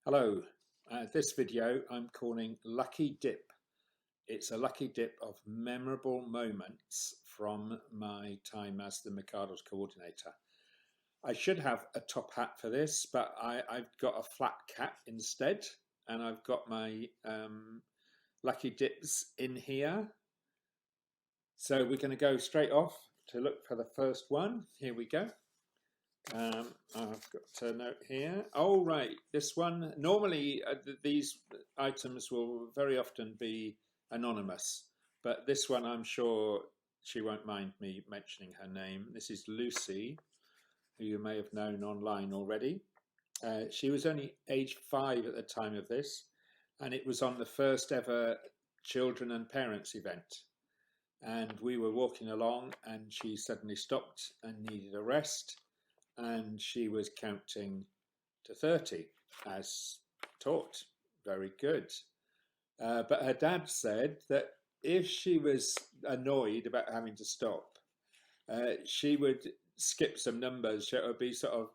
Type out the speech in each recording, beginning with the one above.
Hello, this video I'm calling Lucky Dip. It's a lucky dip of memorable moments from my time as the McArdle's coordinator. I should have a top hat for this, but I've got a flat cap instead, and I've got my lucky dips in here. So we're going to go straight off to look for the first one. Here we go. I've got a note here. Oh, right, this one. Normally, these items will very often be anonymous, but this one I'm sure she won't mind me mentioning her name. This is Lucy, who you may have known online already. She was only age 5 at the time of this, and it was on the first ever children and parents event. And we were walking along, and she suddenly stopped and needed a rest. And she was counting to 30 as taught. Very good. But her dad said that if she was annoyed about having to stop, she would skip some numbers. So it would be sort of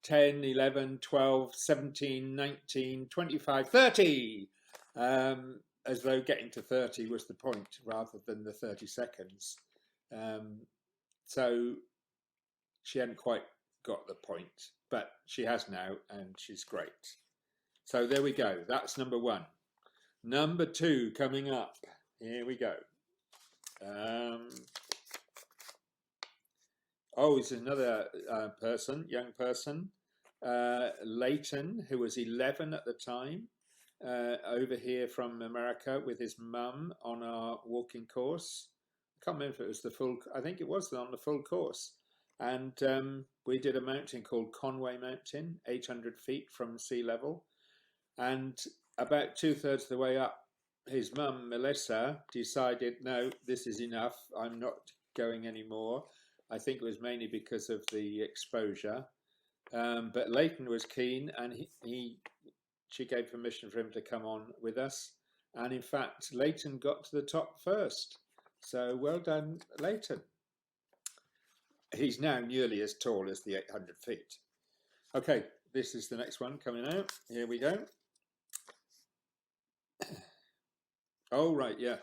10, 11, 12, 17, 19, 25, 30, as though getting to 30 was the point rather than the 30 seconds. So she hadn't quite got the point, but she has now, and she's great. So there we go. That's number one. Number two coming up. Here we go. It's another young person, Leighton, who was 11 at the time, over here from America with his mum on our walking course. I can't remember if it was the full, I think it was on the full course. And we did a mountain called Conway Mountain, 800 feet from sea level. And about 2/3 of the way up, his mum, Melissa, decided, no, this is enough. I'm not going anymore. I think it was mainly because of the exposure. But Leighton was keen, and she gave permission for him to come on with us. And in fact, Leighton got to the top first. So well done, Leighton. He's now nearly as tall as the 800 feet. Okay, this is the next one coming out. Here we go. Oh, right, yeah.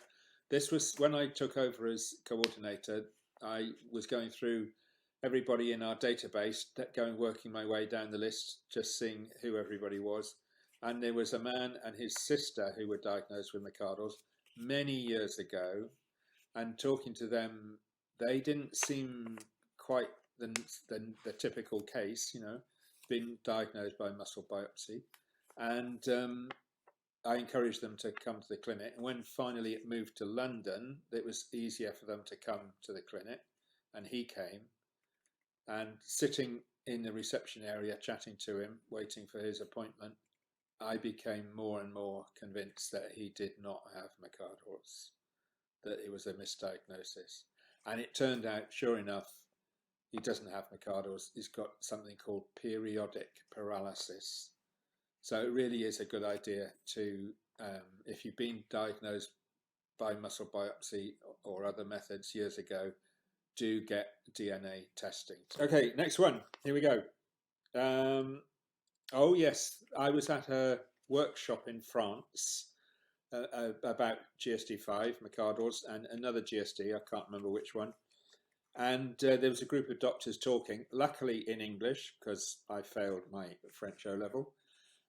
This was when I took over as coordinator. I was going through everybody in our database, working my way down the list, just seeing who everybody was. And there was a man and his sister who were diagnosed with McArdle's many years ago. And talking to them, they didn't seem quite the typical case, been diagnosed by muscle biopsy. And I encouraged them to come to the clinic. And when finally it moved to London, it was easier for them to come to the clinic. And he came, and sitting in the reception area, chatting to him, waiting for his appointment, I became more and more convinced that he did not have McArdle's, that it was a misdiagnosis. And it turned out, sure enough, he doesn't have McArdle's. He's got something called periodic paralysis. So it really is a good idea to, if you've been diagnosed by muscle biopsy or other methods years ago, do get DNA testing. Okay, next one. Here we go. Oh yes, I was at a workshop in France about GSD5, McArdle's, and another GSD, I can't remember which one. And there was a group of doctors talking, luckily in English, because I failed my French O-level.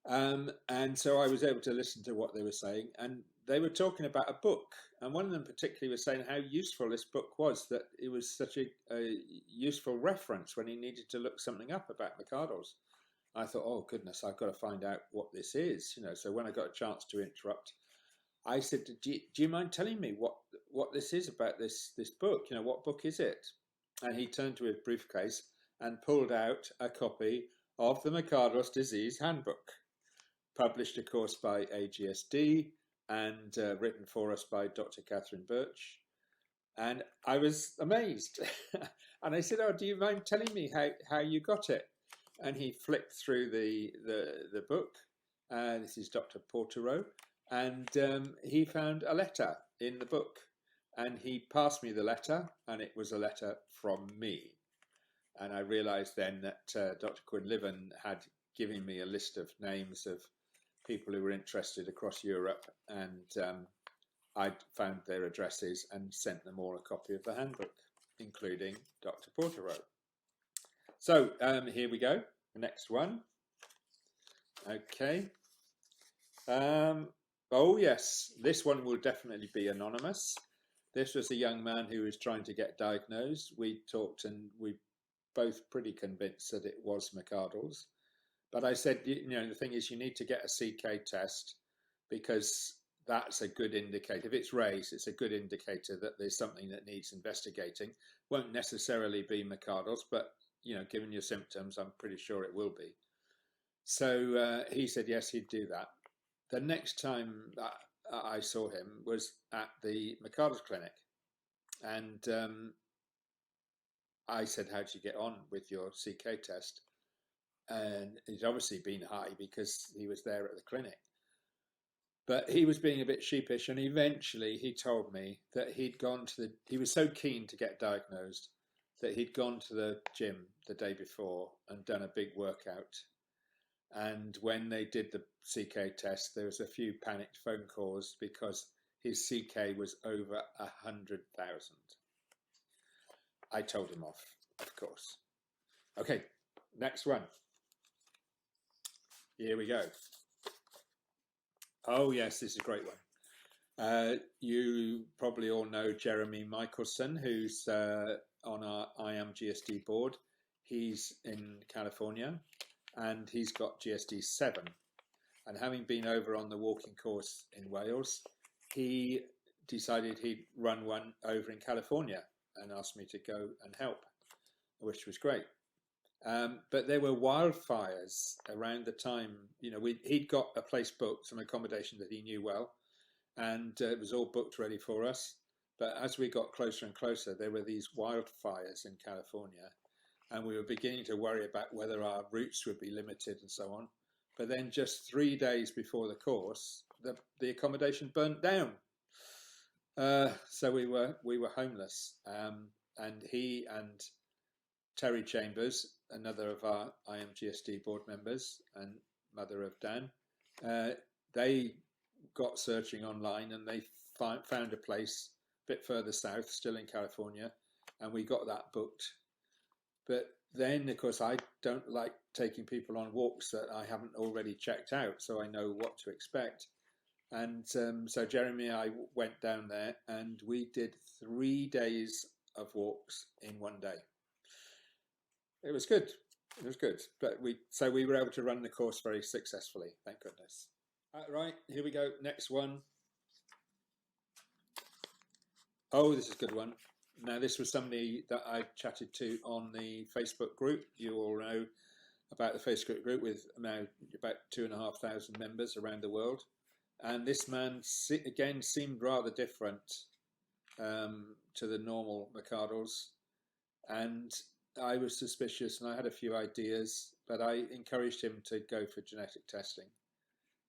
And so I was able to listen to what they were saying. And they were talking about a book. And one of them particularly was saying how useful this book was, that it was such a useful reference when he needed to look something up about McArdle's. I thought, oh, goodness, I've got to find out what this is. So when I got a chance to interrupt, I said, do you mind telling me what this is about this book? What book is it? And he turned to his briefcase and pulled out a copy of the McArdle's Disease Handbook, published, of course, by GSD and written for us by Dr. Catherine Birch. And I was amazed. And I said, oh, do you mind telling me how you got it? And he flipped through the book. This is Dr. Portereau. And he found a letter in the book, and he passed me the letter, and it was a letter from me. And I realized then that Dr. Quinlivan had given me a list of names of people who were interested across Europe, and I found their addresses and sent them all a copy of the handbook, including Dr. Portero. So here we go, the next one. Okay. Oh yes, this one will definitely be anonymous. This was a young man who was trying to get diagnosed. We talked and we both pretty convinced that it was McArdle's. But I said, the thing is, you need to get a CK test because that's a good indicator. If it's raised, it's a good indicator that there's something that needs investigating. Won't necessarily be McArdle's, but given your symptoms, I'm pretty sure it will be. So he said yes, he'd do that. The next time that I saw him was at the McArdle's clinic, and I said, "How did you get on with your CK test?" And he'd obviously been high because he was there at the clinic. But he was being a bit sheepish, and eventually he told me that he was so keen to get diagnosed that he'd gone to the gym the day before and done a big workout. And when they did the CK test, there was a few panicked phone calls because his CK was over 100,000. I told him off, of course. Okay, next one. Here we go. Oh yes, this is a great one. You probably all know Jeremy Michelson, who's on our I Am GSD board. He's in California and he's got GSD 7. And having been over on the walking course in Wales, he decided he'd run one over in California and asked me to go and help, which was great. But there were wildfires around the time, he'd got a place booked, some accommodation that he knew well, and it was all booked ready for us. But as we got closer and closer, there were these wildfires in California, and we were beginning to worry about whether our routes would be limited and so on. But then just 3 days before the course, the accommodation burnt down. So we were homeless, and he and Terry Chambers, another of our IMGSD board members and mother of Dan, they got searching online and they found a place a bit further south, still in California, and we got that booked. But then, of course, I don't like taking people on walks that I haven't already checked out, so I know what to expect. And so Jeremy and I went down there and we did 3 days of walks in one day. It was good. It was good. But we were able to run the course very successfully, thank goodness. Right, here we go. Next one. Oh, this is a good one. Now, this was somebody that I chatted to on the Facebook group. You all know about the Facebook group with now about 2,500 members around the world. And this man, again, seemed rather different to the normal McArdles. And I was suspicious and I had a few ideas, but I encouraged him to go for genetic testing.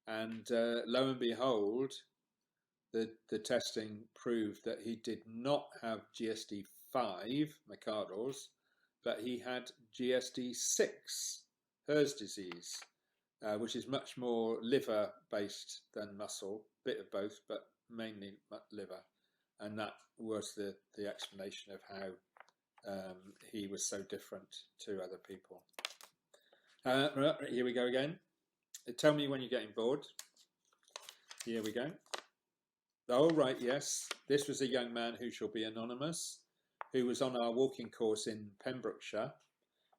And lo and behold, the testing proved that he did not have GSD 5 McArdle's, but he had GSD 6 Hers disease, which is much more liver based than muscle, bit of both, but mainly liver. And that was the explanation of how he was so different to other people. Here we go again. Tell me when you're getting bored. Here we go. Oh, right, yes. This was a young man who shall be anonymous, who was on our walking course in Pembrokeshire,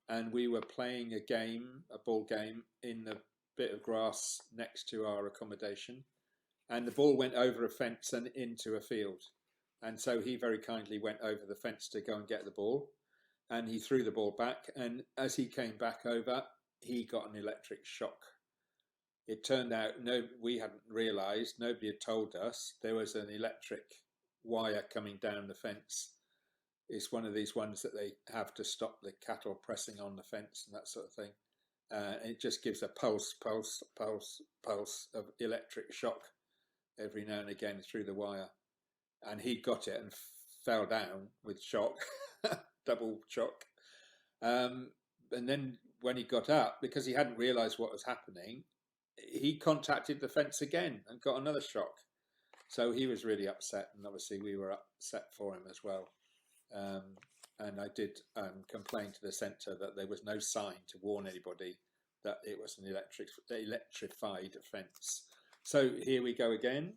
and we were playing a ball game, in the bit of grass next to our accommodation, and the ball went over a fence and into a field. And so he very kindly went over the fence to go and get the ball, and he threw the ball back, and as he came back over, he got an electric shock. It turned out we hadn't realised, nobody had told us, there was an electric wire coming down the fence. It's one of these ones that they have to stop the cattle pressing on the fence and that sort of thing. It just gives a pulse of electric shock every now and again through the wire. And he got it and fell down with shock, double shock. And then when he got up, because he hadn't realised what was happening, he contacted the fence again and got another shock. So he was really upset, and obviously we were upset for him as well. And I did complain to the centre that there was no sign to warn anybody that it was an electrified fence. So here we go again.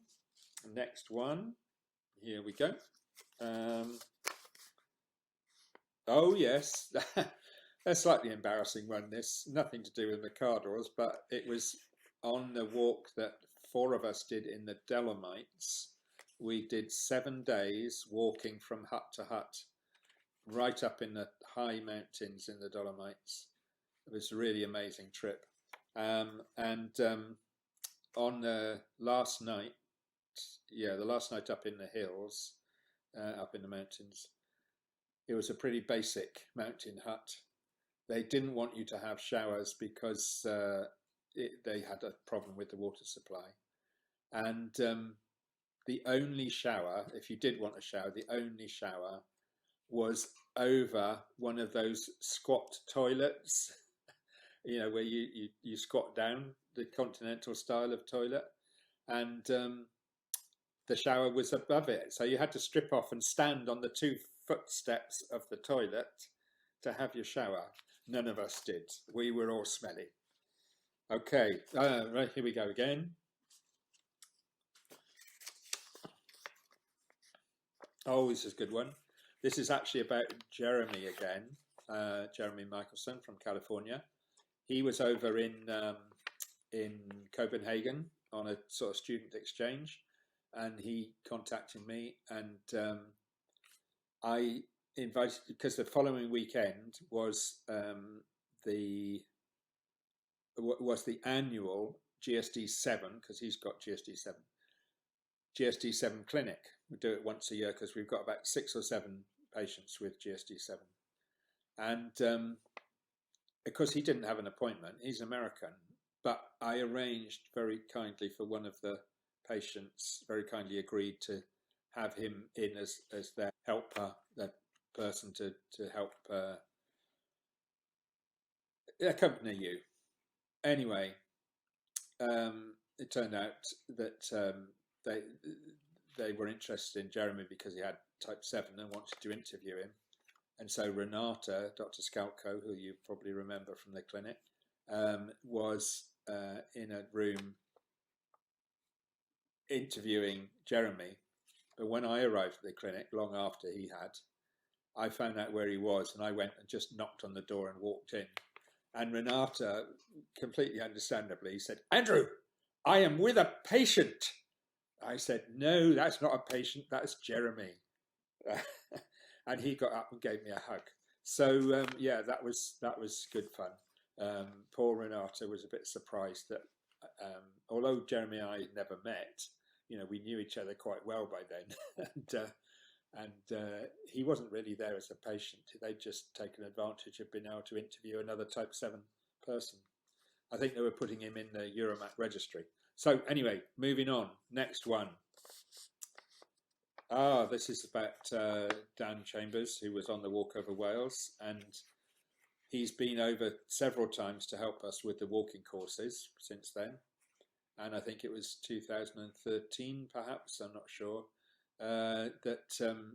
Next one. Here we go. Oh yes, a slightly embarrassing one. This nothing to do with McArdles, but it was on the walk that 4 of us did in the Dolomites. We did 7 days walking from hut to hut, right up in the high mountains in the Dolomites. It was a really amazing trip. On the last night, the last night up in the hills, up in the mountains, it was a pretty basic mountain hut. They didn't want you to have showers because they had a problem with the water supply. And the only shower, if you did want a shower, the only shower was over one of those squat toilets, you know, where you squat down, the continental style of toilet. And the shower was above it. So you had to strip off and stand on the 2 footsteps of the toilet to have your shower. None of us did. We were all smelly. Okay, right, here we go again. Oh, this is a good one. This is actually about Jeremy again, Jeremy Michelson from California. He was over in Copenhagen on a sort of student exchange, and he contacted me, and I invited, because the following weekend was the annual GSD 7, because he's got GSD 7 clinic. We do it once a year because we've got about 6 or 7 patients with GSD 7, and because he didn't have an appointment, he's American, but I arranged very kindly for one of the patients, very kindly agreed to have him in as their helper, that person to help accompany you. Anyway, it turned out that they were interested in Jeremy because he had type 7 and wanted to interview him. And so Renata, Dr. Skalko, who you probably remember from the clinic, was in a room interviewing Jeremy. But when I arrived at the clinic, long after he had, I found out where he was, and I went and just knocked on the door and walked in. And Renata, completely understandably, said, "Andrew, I am with a patient." I said, "No, that's not a patient, that's Jeremy." And he got up and gave me a hug. So yeah, that was good fun. Poor Renata was a bit surprised that although Jeremy and I never met, you know, we knew each other quite well by then. and he wasn't really there as a patient. They'd just taken advantage of being able to interview another type 7 person. I think they were putting him in the Euromac registry. So anyway, moving on. Next one. This is about Dan Chambers, who was on the Walk Over Wales, and he's been over several times to help us with the walking courses since then. And I think it was 2013, perhaps, I'm not sure, that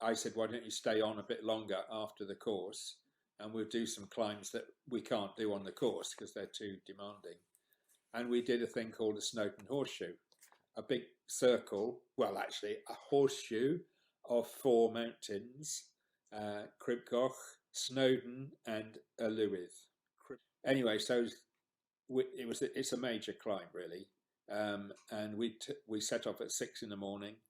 I said, "Why don't you stay on a bit longer after the course, and we'll do some climbs that we can't do on the course because they're too demanding." And we did a thing called the Snowdon Horseshoe, a big circle, well, actually a horseshoe of 4 mountains, Cribgoch, Snowdon and Llywydd. Anyway, so it's a major climb, really, and we set off at 6 in the morning.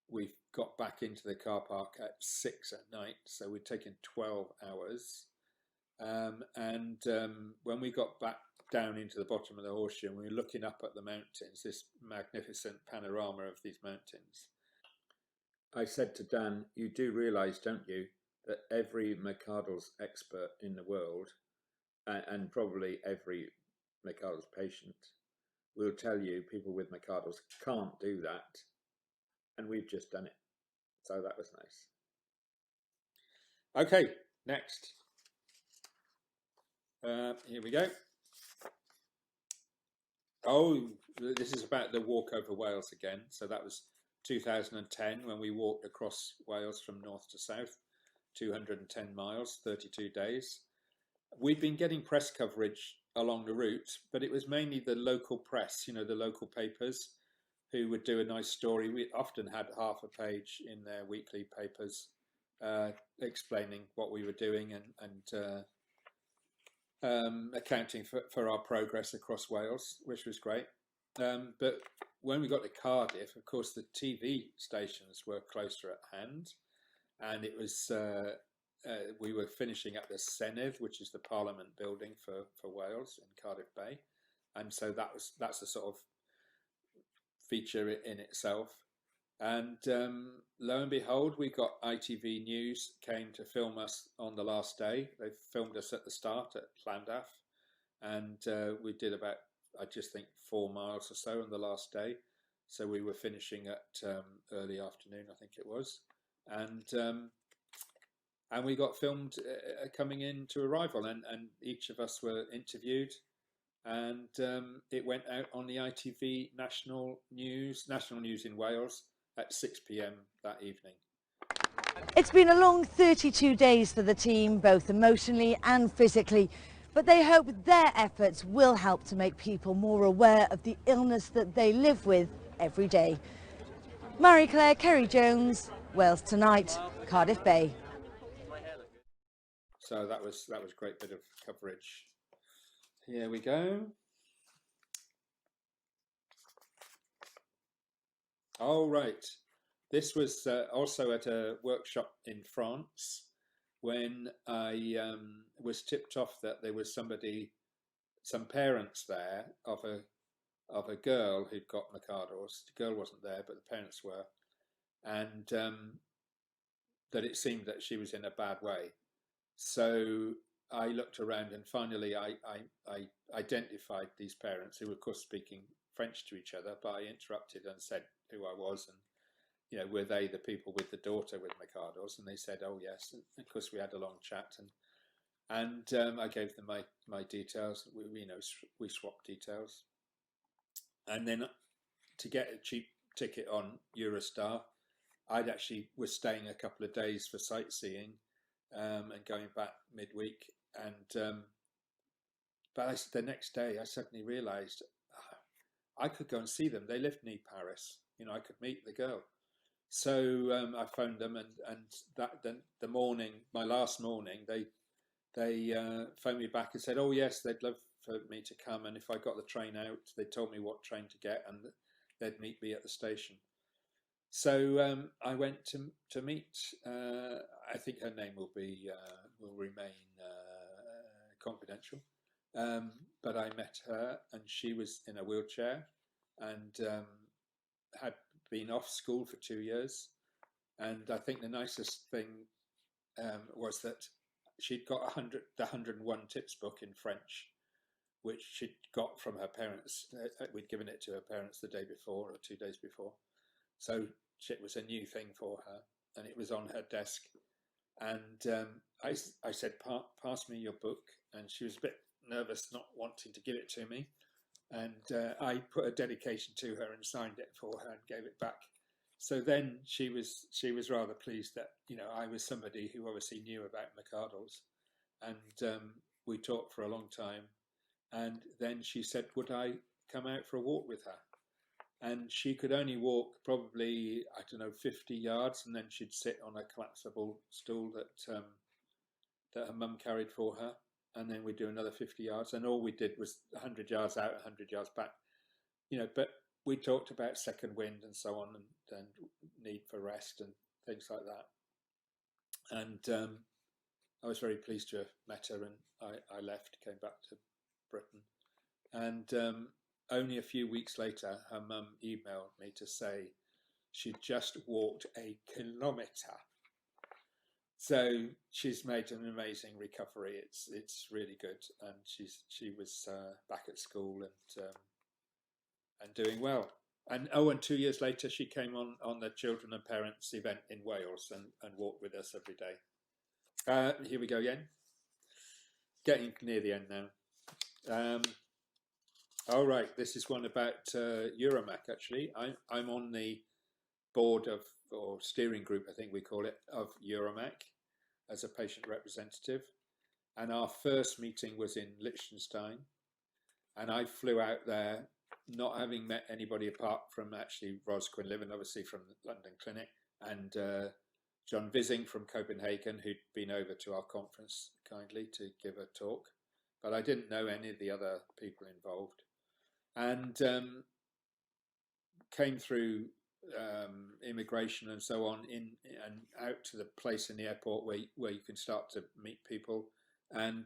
We got back into the car park at 6 at night, so we'd taken 12 hours. And when we got back down into the bottom of the horseshoe, and we were looking up at the mountains, this magnificent panorama of these mountains, I said to Dan, "You do realise, don't you, that every McArdle's expert in the world, and probably every McArdle's patient, will tell you people with McArdle's can't do that, and we've just done it." So that was nice. Okay, next. Here we go. Oh, this is about the walk over Wales again. So that was 2010 when we walked across Wales from north to south, 210 miles, 32 days. We'd been getting press coverage along the route, but it was mainly the local press, you know, the local papers who would do a nice story. We often had half a page in their weekly papers explaining what we were doing and accounting for our progress across Wales, which was great. But when we got to Cardiff, of course, the TV stations were closer at hand, and it was we were finishing at the Senedd, which is the Parliament building for Wales in Cardiff Bay, and so that's a sort of feature in itself. And lo and behold, we got ITV News came to film us on the last day. They filmed us at the start at Llandaff, and we did about, I just think, 4 miles or so on the last day. So we were finishing at early afternoon, I think it was, and we got filmed coming into arrival, and each of us were interviewed, and it went out on the ITV national news in Wales at 6 p.m. that evening. It's been a long 32 days for the team, both emotionally and physically, but they hope their efforts will help to make people more aware of the illness that they live with every day. Marie-Claire Kerry-Jones, Wales Tonight, Cardiff Bay. So that was a great bit of coverage. Here we go. All right. This was also at a workshop in France when I was tipped off that there was some parents there of a girl who'd got McArdle's. The girl wasn't there, but the parents were, and that it seemed that she was in a bad way. So I looked around, and finally I identified these parents, who were of course speaking French to each other, but I interrupted and said who I was, and you know, were they the people with the daughter with McArdle's? And they said, oh yes. And of course we had a long chat, and I gave them my details. We swapped details, and then to get a cheap ticket on Eurostar, I'd actually was staying a couple of days for sightseeing and going back midweek, and but the next day I suddenly realised I could go and see them. They lived near Paris. You know, I could meet the girl. So I phoned them, and the morning, my last morning, they phoned me back and said, oh yes, they'd love for me to come, and if I got the train out, they told me what train to get, and they'd meet me at the station. So I went to meet. I think her name will remain confidential. But I met her, and she was in a wheelchair, and had been off school for 2 years. And I think the nicest thing was that she'd got the 101 tips book in French, which she'd got from her parents. We'd given it to her parents the day before or 2 days before. So it was a new thing for her, and it was on her desk. And I said, pass me your book. And she was a bit nervous, not wanting to give it to me. And I put a dedication to her and signed it for her and gave it back. So then she was rather pleased that, you know, I was somebody who obviously knew about McArdle's. And we talked for a long time. And then she said, would I come out for a walk with her? And she could only walk probably, 50 yards, and then she'd sit on a collapsible stool that her mum carried for her, and then we'd do another 50 yards, and all we did was 100 yards out, 100 yards back, you know. But we talked about second wind and so on, and need for rest and things like that. And I was very pleased to have met her, and I left, came back to Britain, and only a few weeks later, her mum emailed me to say she'd just walked a kilometre. So she's made an amazing recovery. It's really good, and she was back at school and doing well. And 2 years later, she came on the Children and Parents event in Wales and walked with us every day. Here we go again. Getting near the end now. Oh, right. This is one about Euromac, actually. I'm on the board of, or steering group, I think we call it, of Euromac as a patient representative. And our first meeting was in Liechtenstein. And I flew out there, not having met anybody apart from actually Ros Quinlivan, obviously from the London Clinic, and John Vissing from Copenhagen, who'd been over to our conference kindly to give a talk. But I didn't know any of the other people involved. And came through immigration and so on in and out to the place in the airport where you can start to meet people. And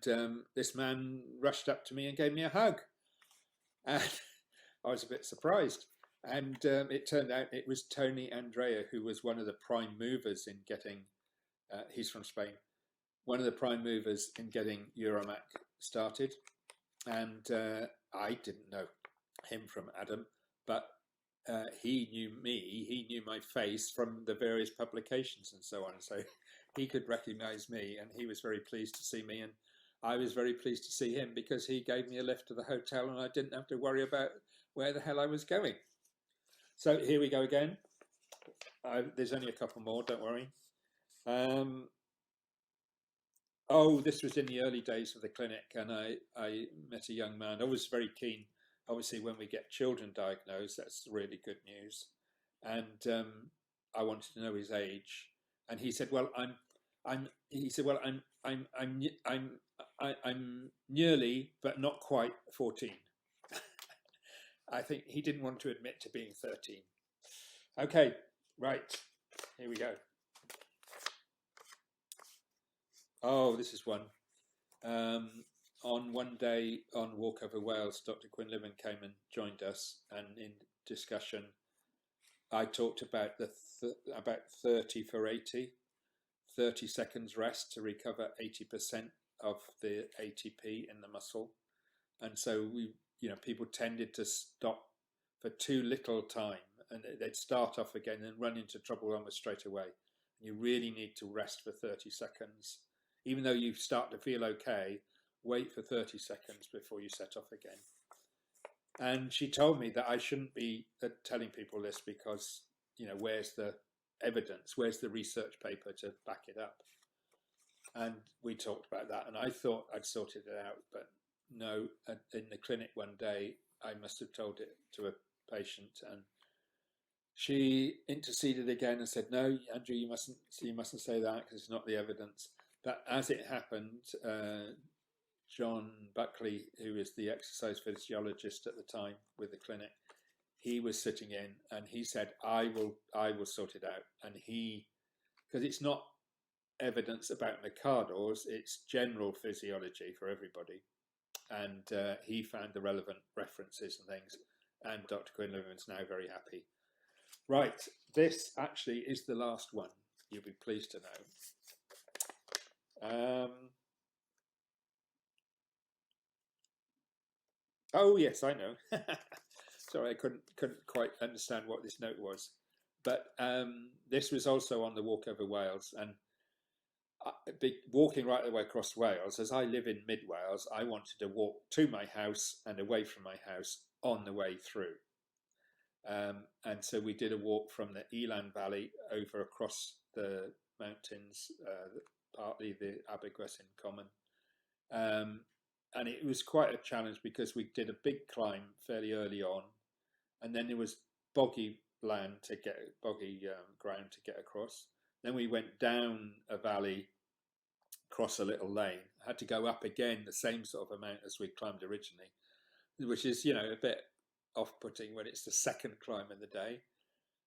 this man rushed up to me and gave me a hug. And I was a bit surprised. And it turned out it was Tony Andrea, who was one of the prime movers in getting, he's from Spain, one of the prime movers in getting Euromac started. And I didn't know him from Adam, but he knew me, he knew my face from the various publications and so on. So he could recognize me, and he was very pleased to see me. And I was very pleased to see him because he gave me a lift to the hotel and I didn't have to worry about where the hell I was going. So here we go again. There's only a couple more, don't worry. Oh, this was in the early days of the clinic, and I met a young man. I was very keen. Obviously, when we get children diagnosed, that's really good news. And I wanted to know his age, and he said, "Well, I'm nearly, but not quite 14." I think he didn't want to admit to being 13. Okay, right, here we go. Oh, this is one. On one day on Walk Over Wales, Dr. Quinlivan came and joined us, and in discussion, I talked about about 30 for 80, 30 seconds rest to recover 80% of the ATP in the muscle. And so people tended to stop for too little time, and they'd start off again and run into trouble almost straight away. You really need to rest for 30 seconds. Even though you start to feel okay, wait for 30 seconds before you set off again. And she told me that I shouldn't be telling people this because, where's the evidence? Where's the research paper to back it up? And we talked about that, and I thought I'd sorted it out, but no, in the clinic one day, I must have told it to a patient, and she interceded again and said, "No, Andrew, you mustn't say that because it's not the evidence." But as it happened, John Buckley, who is the exercise physiologist at the time with the clinic, he was sitting in, and he said, I will sort it out. And because it's not evidence about McArdle's, it's general physiology for everybody. And he found the relevant references and things, and Dr. Quinlivan's now very happy. Right, this actually is the last one, you'll be pleased to know. Oh yes, I know. Sorry, I couldn't quite understand what this note was, but this was also on the Walk Over Wales, and walking right the way across Wales. As I live in mid Wales, I wanted to walk to my house and away from my house on the way through, and so we did a walk from the Elan Valley over across the mountains, partly the Abergwynsin Common. And it was quite a challenge because we did a big climb fairly early on, and then there was boggy ground to get across. Then we went down a valley, across a little lane, had to go up again the same sort of amount as we climbed originally, which is a bit off-putting when it's the second climb of the day.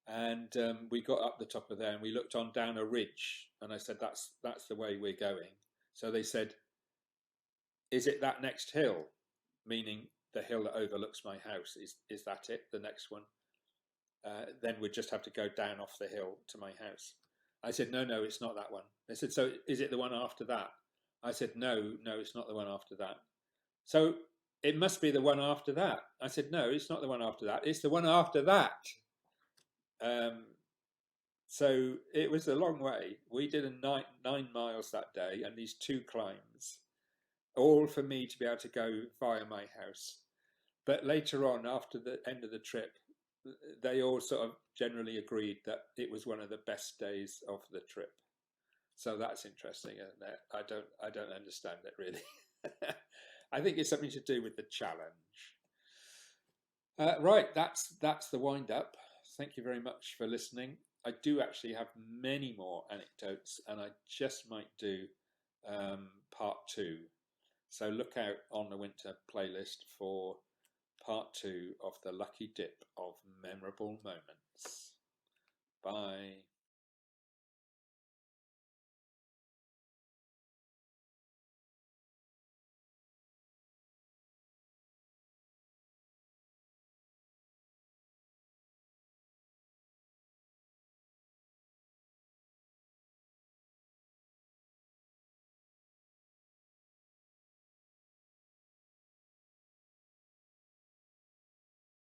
And we got up the top of there and we looked on down a ridge, and I said, that's the way we're going. So they said, "Is it that next hill?" Meaning the hill that overlooks my house. Is that it, the next one? Then we'd just have to go down off the hill to my house. I said, no, it's not that one. They said, "So is it the one after that?" I said, no, it's not the one after that. "So it must be the one after that." I said, "No, it's not the one after that. It's the one after that." So it was a long way. We did 9 miles that day, and these 2 climbs, all for me to be able to go via my house. But later on, after the end of the trip, they all sort of generally agreed that it was one of the best days of the trip. So that's interesting, isn't it? I don't understand it really. I think it's something to do with the challenge. Right, that's the wind up. Thank you very much for listening. I do actually have many more anecdotes, and I just might do part 2. So look out on the winter playlist for part 2 of the lucky dip of memorable moments. Bye.